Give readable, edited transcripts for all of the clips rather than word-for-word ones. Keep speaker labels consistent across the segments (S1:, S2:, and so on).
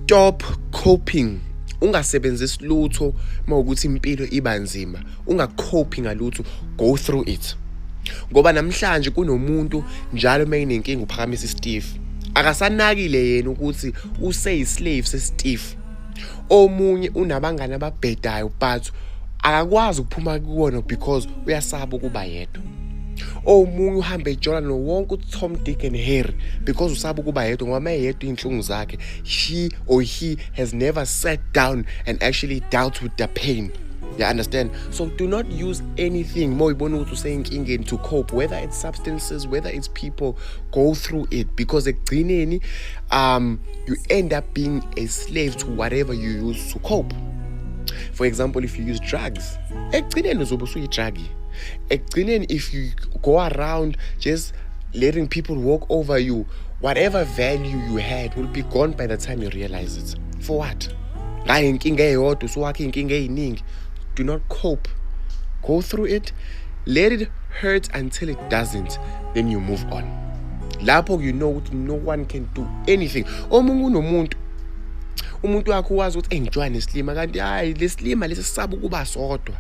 S1: Stop coping. Ungasebenzisi lutho mawukuthi impilo iba nzima. Ungacopi ngalutho, go through it. Ngoba namhlanje kunomuntu njalo mayinenkinga uphakamisa iSteve. Akasanakile yena ukuthi useyislave seSteve. Omunye unabangani ababhedayo but akakwazi ukuphuma kuwona because uyasaba ukuba yedwa. Omunye uhambe ejona no wonke uTom, Dick and Harry because usaba ukuba yedwa ngoba mayedwa inhlungu zakhe. She or he has never sat down and actually dealt with the pain. You understand? So do not use anything more to cope, whether it's substances, whether it's people. Go through it because you end up being a slave to whatever you use to cope. For example, if you use drugs, if you go around just letting people walk over you, whatever value you had will be gone by the time you realize it. For what? Do not cope. Go through it. Let it hurt until it doesn't. Then you move on. Lapho you know no one can do anything. Umuntu wakho wazi ukuthi engijoya nesilima kanti hayi lesilima lesisaba ukuba sodwa.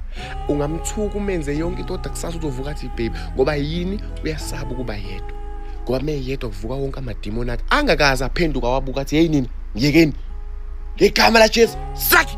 S1: Ungamthuka umenze yonke into kodwa kusasa uzovuka athi baby ngoba yini uyasaba ukuba yedwa. Ngoba meyedwa kuvuka wonke amademon akhe angakaza aphenduka wabuka athi hey nini ngiyekeni ngegama la Jesu saki